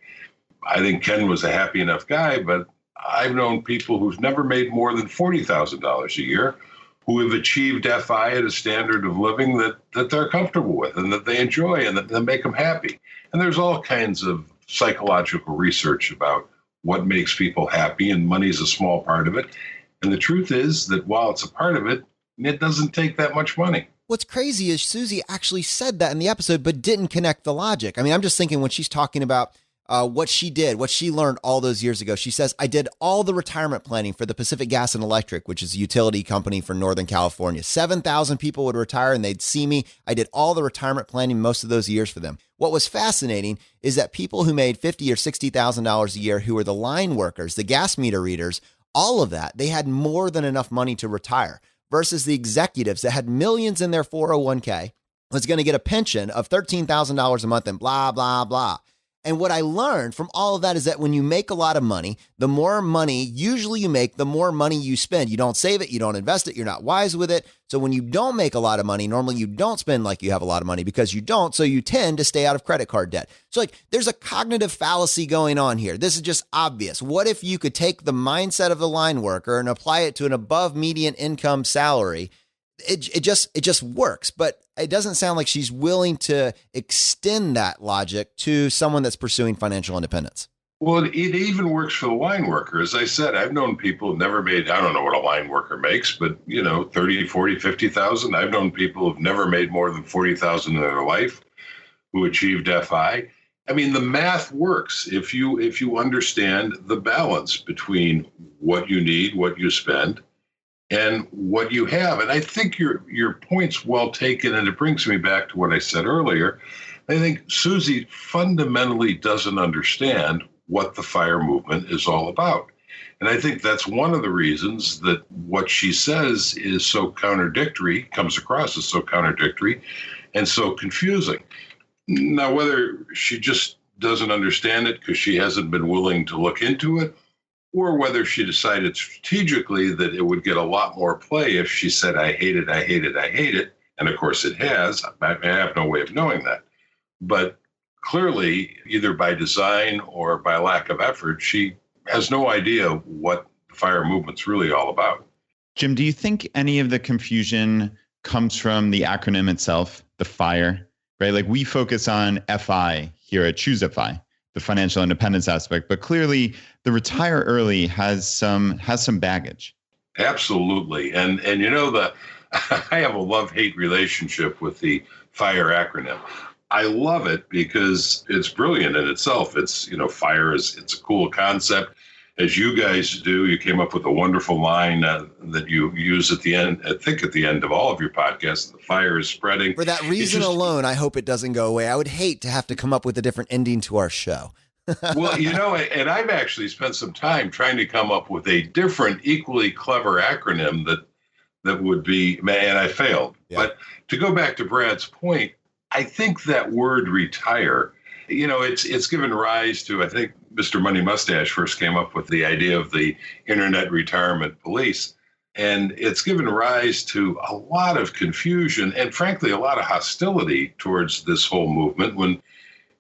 I think Ken was a happy enough guy, but I've known people who've never made more than $40,000 a year who have achieved FI at a standard of living that they're comfortable with and that they enjoy and that make them happy. And there's all kinds of psychological research about what makes people happy, and money is a small part of it. And the truth is that while it's a part of it, And it doesn't take that much money. What's crazy is Suze actually said that in the episode, but didn't connect the logic. I mean, I'm just thinking when she's talking about what she did, what she learned all those years ago. She says, I did all the retirement planning for the Pacific Gas and Electric, which is a utility company for Northern California. 7,000 people would retire and they'd see me. I did all the retirement planning most of those years for them. What was fascinating is that people who made $50,000 or $60,000 a year, who were the line workers, the gas meter readers, all of that, they had more than enough money to retire versus the executives that had millions in their 401k, was going to get a pension of $13,000 a month and blah, blah, blah. And what I learned from all of that is that when you make a lot of money, the more money usually you make, the more money you spend. You don't save it, you don't invest it, you're not wise with it. So when you don't make a lot of money, normally you don't spend like you have a lot of money because you don't. So you tend to stay out of credit card debt. So like there's a cognitive fallacy going on here. This is just obvious. What if you could take the mindset of the line worker and apply it to an above median income salary? It just works, but it doesn't sound like she's willing to extend that logic to someone that's pursuing financial independence. Well, it even works for the line worker. As I said, I've known people who've never made, I don't know what a line worker makes, but 30, 40, 50,000. I've known people who've never made more than 40,000 in their life who achieved FI. I mean, the math works if you understand the balance between what you need, what you spend, and what you have. And I think your point's well taken, and it brings me back to what I said earlier. I think Suze fundamentally doesn't understand what the FIRE movement is all about. And I think that's one of the reasons that what she says is so contradictory, comes across as so contradictory and so confusing. Now, whether she just doesn't understand it because she hasn't been willing to look into it, or whether she decided strategically that it would get a lot more play if she said, I hate it, I hate it, I hate it. And of course it has. I have no way of knowing that. But clearly, either by design or by lack of effort, she has no idea what the FIRE movement's really all about. Jim, do you think any of the confusion comes from the acronym itself, the FIRE, right? Like we focus on FI here at Choose FI, the financial independence aspect, but clearly the retire early has some baggage. Absolutely. And I have a love-hate relationship with the FIRE acronym. I love it because it's brilliant in itself. It's, FIRE it's a cool concept. As you guys do, you came up with a wonderful line that you use at the end, I think at the end of all of your podcasts, the FIRE is spreading. For that reason alone, I hope it doesn't go away. I would hate to have to come up with a different ending to our show. Well, and I've actually spent some time trying to come up with a different, equally clever acronym that would be, and I failed. Yeah. But to go back to Brad's point, I think that word retire, it's given rise to, I think Mr. Money Mustache first came up with the idea of the internet retirement police. And it's given rise to a lot of confusion and frankly, a lot of hostility towards this whole movement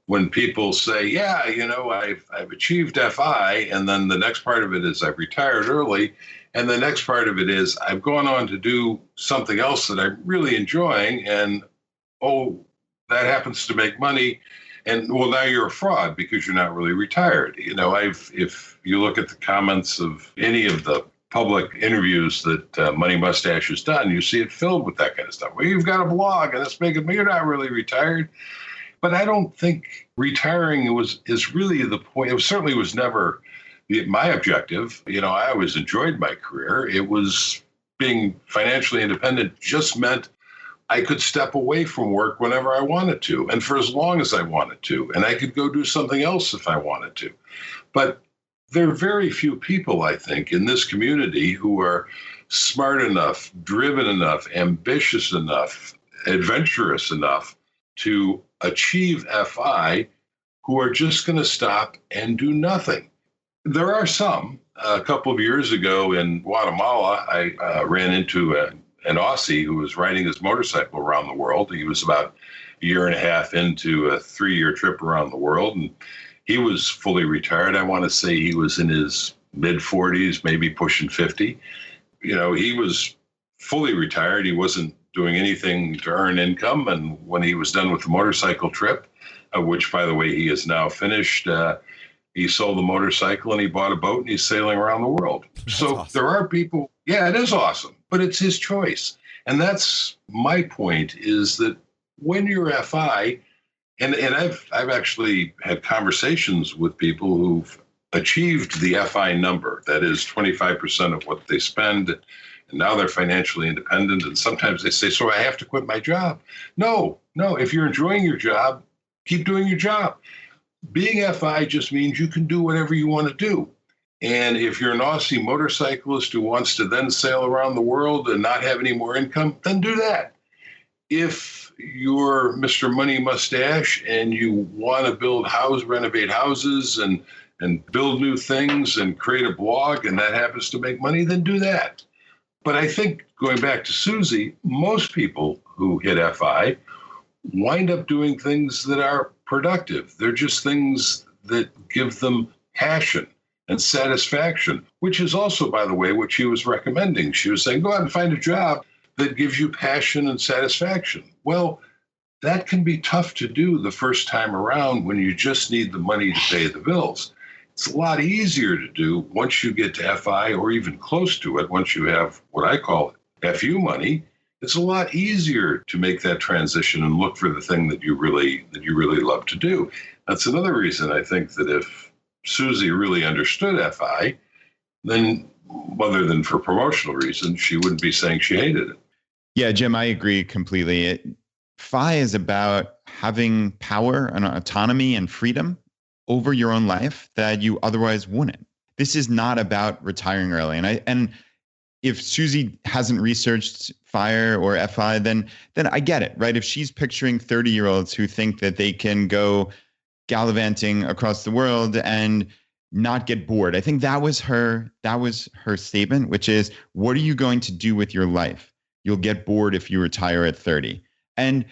when people say, yeah, I've achieved FI. And then the next part of it is I've retired early. And the next part of it is I've gone on to do something else that I'm really enjoying. And, that happens to make money. And well, now you're a fraud because you're not really retired. If you look at the comments of any of the public interviews that Money Mustache has done, you see it filled with that kind of stuff. Well, you've got a blog and it's making me, you're not really retired. But I don't think retiring is really the point. It certainly was never my objective. I always enjoyed my career. It was being financially independent just meant I could step away from work whenever I wanted to and for as long as I wanted to. And I could go do something else if I wanted to. But there are very few people, I think, in this community who are smart enough, driven enough, ambitious enough, adventurous enough to achieve FI who are just going to stop and do nothing. There are some. A couple of years ago in Guatemala, I ran into an Aussie who was riding his motorcycle around the world. He was about a year and a half into a 3-year trip around the world, and he was fully retired. I want to say he was in his mid-40s, maybe pushing 50. He was fully retired. He wasn't doing anything to earn income, and when he was done with the motorcycle trip, which, by the way, he is now finished, he sold the motorcycle and he bought a boat and he's sailing around the world. That's so awesome. There are people, yeah, it is awesome, but it's his choice. And that's my point, is that when you're FI, and I've actually had conversations with people who've achieved the FI number, that is 25% of what they spend, and now they're financially independent. And sometimes they say, so I have to quit my job. No, if you're enjoying your job, keep doing your job. Being FI just means you can do whatever you want to do. And if you're an Aussie motorcyclist who wants to then sail around the world and not have any more income, then do that. If you're Mr. Money Mustache and you want to renovate houses and build new things and create a blog, and that happens to make money, then do that. But I think, going back to Suze, most people who hit FI wind up doing things that are productive. They're just things that give them passion and satisfaction, which is also, by the way, what she was recommending. She was saying, go out and find a job that gives you passion and satisfaction. Well, that can be tough to do the first time around when you just need the money to pay the bills. It's a lot easier to do once you get to FI, or even close to it, once you have what I call FU money. It's a lot easier to make that transition and look for the thing that you really love to do. That's another reason I think that if Suze really understood FI, then other than for promotional reasons, she wouldn't be saying she hated it. Yeah, Jim, I agree completely. FI is about having power and autonomy and freedom over your own life that you otherwise wouldn't. This is not about retiring early. And if Suze hasn't researched FIRE or FI, then I get it, right? If she's picturing 30-year-olds who think that they can go gallivanting across the world and not get bored, I think that was her statement, which is, what are you going to do with your life? You'll get bored if you retire at 30. And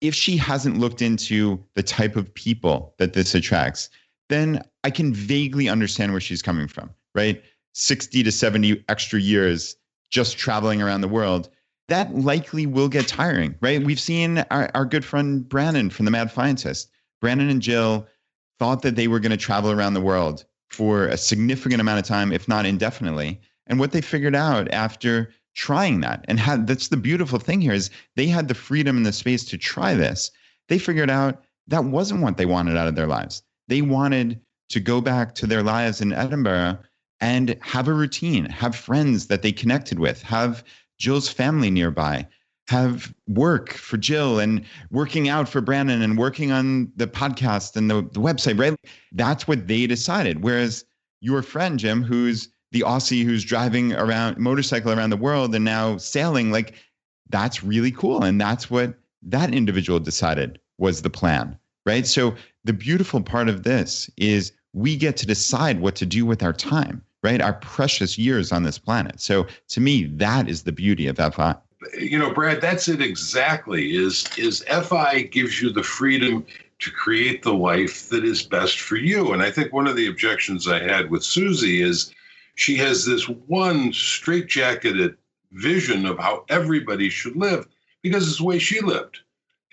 if she hasn't looked into the type of people that this attracts, then I can vaguely understand where she's coming from, right? 60 to 70 extra years just traveling around the world, that likely will get tiring, right? We've seen our good friend Brandon from The Mad Scientist. Brandon and Jill thought that they were going to travel around the world for a significant amount of time, if not indefinitely. And what they figured out after trying that, and that's the beautiful thing here, is they had the freedom and the space to try this. They figured out that wasn't what they wanted out of their lives. They wanted to go back to their lives in Edinburgh and have a routine, have friends that they connected with, have Jill's family nearby, have work for Jill and working out for Brandon and working on the podcast and the website, right? That's what they decided. Whereas your friend, Jim, who's the Aussie who's driving around motorcycle around the world and now sailing, like, that's really cool. And that's what that individual decided was the plan, right? So the beautiful part of this is we get to decide what to do with our time, right? Our precious years on this planet. So to me, that is the beauty of FI. You know, Brad, that's it exactly, is FI gives you the freedom to create the life that is best for you. And I think one of the objections I had with Suze is she has this one straitjacketed vision of how everybody should live because it's the way she lived.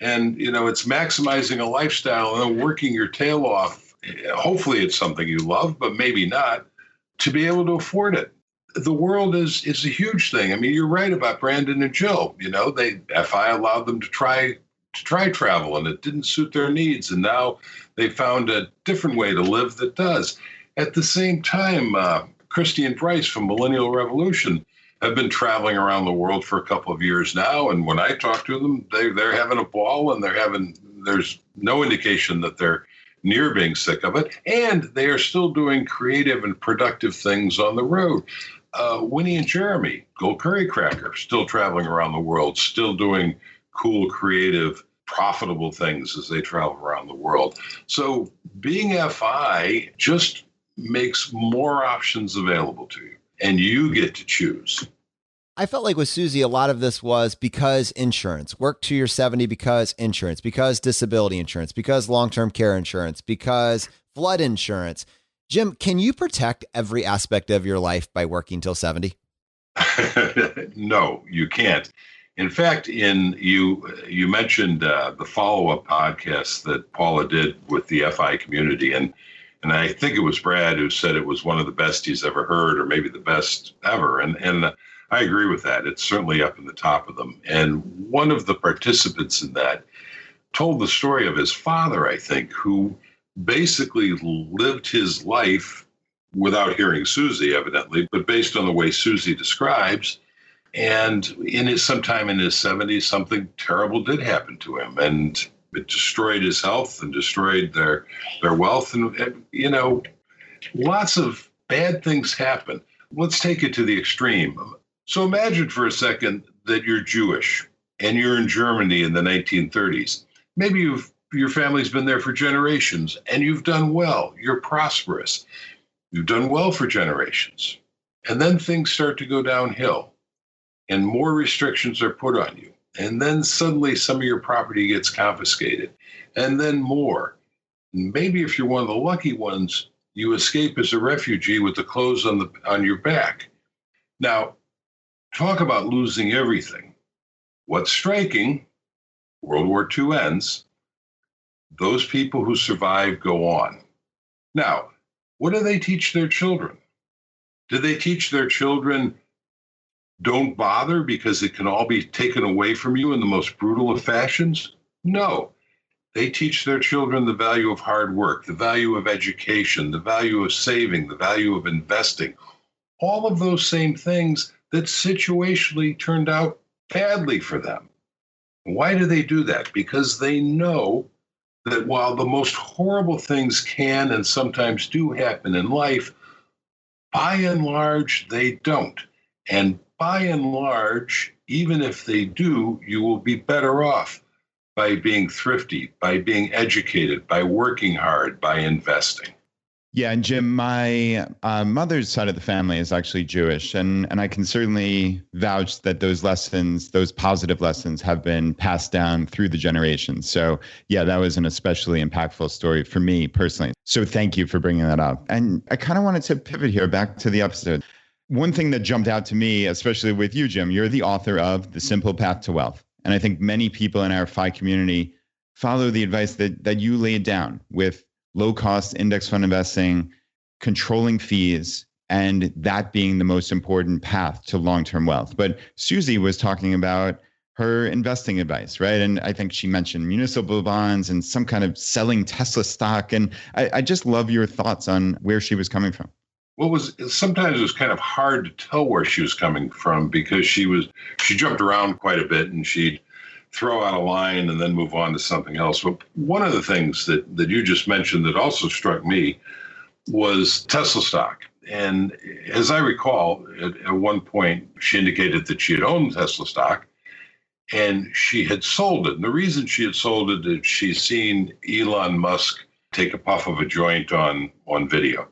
And, you know, it's maximizing a lifestyle and then working your tail off. Hopefully it's something you love, but maybe not, to be able to afford it. The world is a huge thing. I mean, you're right about Brandon and Jill. You know, FI allowed them to try travel, and it didn't suit their needs. And now they found a different way to live that does. At the same time, Christy and Bryce from Millennial Revolution have been traveling around the world for a couple of years now. And when I talk to them, they're having a ball, and there's no indication that they're near being sick of it. And they are still doing creative and productive things on the road. Winnie and Jeremy, Gold Curry Cracker, still traveling around the world, still doing cool, creative, profitable things as they travel around the world. So being FI just makes more options available to you, and you get to choose. I felt like with Suze, a lot of this was because insurance. Work to your 70 because insurance, because disability insurance, because long-term care insurance, because flood insurance. Jim, can you protect every aspect of your life by working till 70? No, you can't. In fact, you mentioned the follow-up podcast that Paula did with the FI community, and I think it was Brad who said it was one of the best he's ever heard, or maybe the best ever. And I agree with that. It's certainly up in the top of them. And one of the participants in that told the story of his father, I think, who basically lived his life without hearing Suze, evidently, but based on the way Suze describes. And sometime in his 70s, something terrible did happen to him. And it destroyed his health and destroyed their wealth. And, lots of bad things happen. Let's take it to the extreme. So imagine for a second that you're Jewish and you're in Germany in the 1930s. Maybe your family's been there for generations and you've done well. You're prosperous. You've done well for generations. And then things start to go downhill and more restrictions are put on you. And then suddenly some of your property gets confiscated and then more. Maybe if you're one of the lucky ones, you escape as a refugee with the clothes on your back. Now, talk about losing everything. What's striking, World War II ends, those people who survive go on. Now, what do they teach their children? Do they teach their children, don't bother because it can all be taken away from you in the most brutal of fashions? No. They teach their children the value of hard work, the value of education, the value of saving, the value of investing. All of those same things that situationally turned out badly for them. Why do they do that? Because they know that while the most horrible things can and sometimes do happen in life, by and large, they don't. And by and large, even if they do, you will be better off by being thrifty, by being educated, by working hard, by investing. Yeah, and Jim, my mother's side of the family is actually Jewish, and I can certainly vouch that those lessons, those positive lessons, have been passed down through the generations. So yeah, that was an especially impactful story for me personally. So thank you for bringing that up. And I kind of wanted to pivot here back to the episode. One thing that jumped out to me, especially with you, Jim, you're the author of The Simple Path to Wealth. And I think many people in our FI community follow the advice that you laid down with low-cost index fund investing, controlling fees, and that being the most important path to long-term wealth. But Suze was talking about her investing advice, right? And I think she mentioned municipal bonds and some kind of selling Tesla stock. And I just love your thoughts on where she was coming from. Sometimes it was kind of hard to tell where she was coming from because she jumped around quite a bit and she'd throw out a line and then move on to something else. But one of the things that you just mentioned that also struck me was Tesla stock. And as I recall, at one point, she indicated that she had owned Tesla stock and she had sold it. And the reason she had sold it is she'd seen Elon Musk take a puff of a joint on video.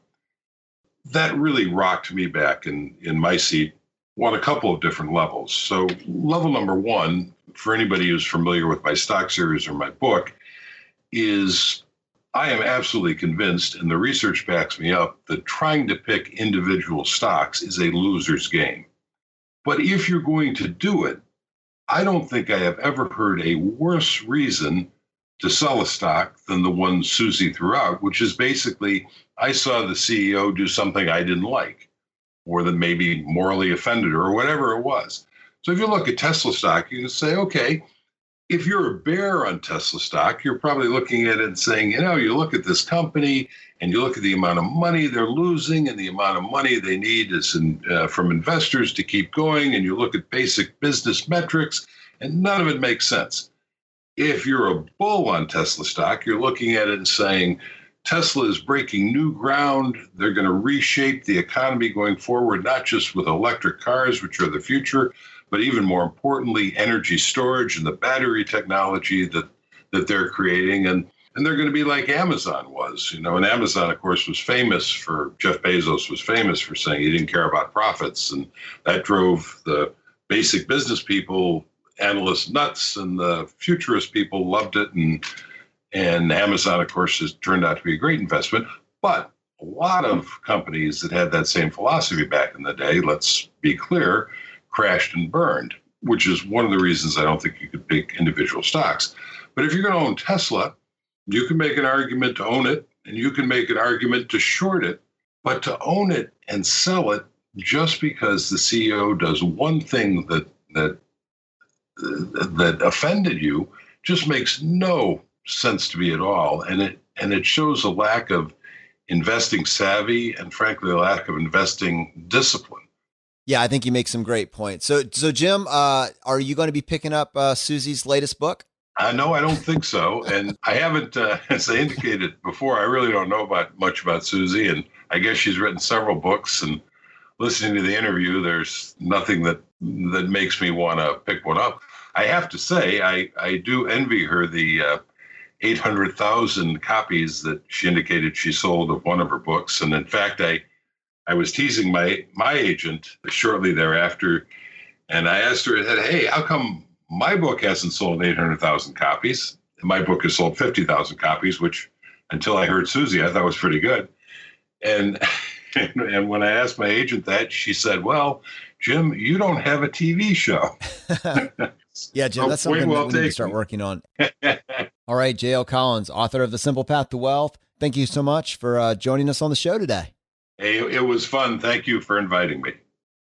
That really rocked me back in my seat on a couple of different levels. So level number one, for anybody who's familiar with my stock series or my book, is I am absolutely convinced, and the research backs me up, that trying to pick individual stocks is a loser's game. But if you're going to do it, I don't think I have ever heard a worse reason to sell a stock than the one Suze threw out, which is basically, I saw the CEO do something I didn't like, or that maybe morally offended her, or whatever it was. So if you look at Tesla stock, you can say, okay, if you're a bear on Tesla stock, you're probably looking at it and saying, you look at this company and you look at the amount of money they're losing and the amount of money they need is from investors to keep going. And you look at basic business metrics and none of it makes sense. If you're a bull on Tesla stock, you're looking at it and saying, Tesla is breaking new ground. They're going to reshape the economy going forward, not just with electric cars, which are the future, but even more importantly, energy storage and the battery technology that they're creating. And they're going to be like Amazon was, and Amazon, of course, Jeff Bezos was famous for saying he didn't care about profits. And that drove the basic business people, analysts nuts, and the futurist people loved it. And Amazon, of course, has turned out to be a great investment. But a lot of companies that had that same philosophy back in the day, let's be clear, crashed and burned, which is one of the reasons I don't think you could pick individual stocks. But if you're going to own Tesla, you can make an argument to own it, and you can make an argument to short it. But to own it and sell it just because the CEO does one thing that offended you just makes no sense to me at all, and it shows a lack of investing savvy and, frankly, a lack of investing discipline. Yeah, I think you make some great points. So Jim, are you going to be picking up Suze's latest book? No, I don't think so. And I haven't, as I indicated before, I really don't know much about Suze. And I guess she's written several books. And listening to the interview, there's nothing that makes me want to pick one up. I have to say, I do envy her the 800,000 copies that she indicated she sold of one of her books. And in fact, I was teasing my agent shortly thereafter, and I asked her, I said, hey, how come my book hasn't sold 800,000 copies? My book has sold 50,000 copies, which until I heard Suze, I thought was pretty good. And when I asked my agent that, she said, well, Jim, you don't have a TV show. Yeah, Jim, that's something that we need to start working on. All right, J.L. Collins, author of The Simple Path to Wealth. Thank you so much for joining us on the show today. Hey, it was fun. Thank you for inviting me.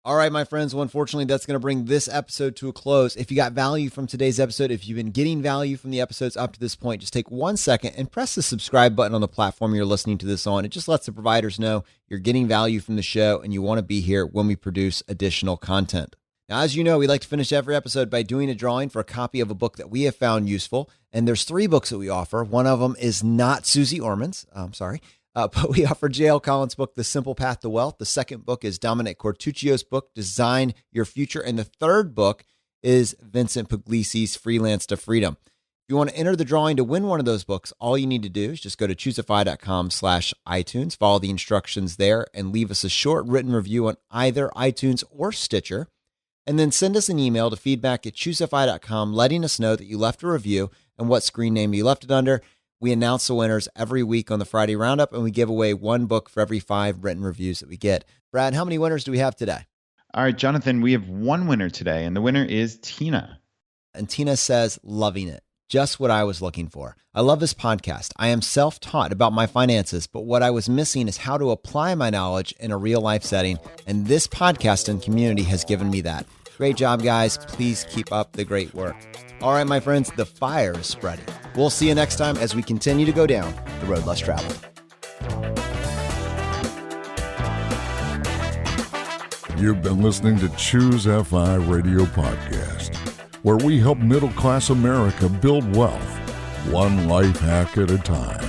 All right, my friends. Well, unfortunately, that's going to bring this episode to a close. If you got value from today's episode, if you've been getting value from the episodes up to this point, just take 1 second and press the subscribe button on the platform you're listening to this on. It just lets the providers know you're getting value from the show and you want to be here when we produce additional content. Now, as you know, we like to finish every episode by doing a drawing for a copy of a book that we have found useful. And there's 3 books that we offer. One of them is not Suze Orman's. But we offer J.L. Collins' book, The Simple Path to Wealth. The second book is Dominic Cortuccio's book, Design Your Future. And the third book is Vincent Puglisi's Freelance to Freedom. If you want to enter the drawing to win one of those books, all you need to do is just go to choosify.com/iTunes, follow the instructions there, and leave us a short written review on either iTunes or Stitcher. And then send us an email to feedback@choosify.com, letting us know that you left a review and what screen name you left it under. We announce the winners every week on the Friday Roundup, and we give away 1 book for every 5 written reviews that we get. Brad, how many winners do we have today? All right, Jonathan, we have 1 winner today, and the winner is Tina. And Tina says, loving it. Just what I was looking for. I love this podcast. I am self-taught about my finances, but what I was missing is how to apply my knowledge in a real-life setting, and this podcast and community has given me that. Great job, guys. Please keep up the great work. All right, my friends, the fire is spreading. We'll see you next time as we continue to go down the road less traveled. You've been listening to Choose FI Radio Podcast, where we help middle-class America build wealth, one life hack at a time.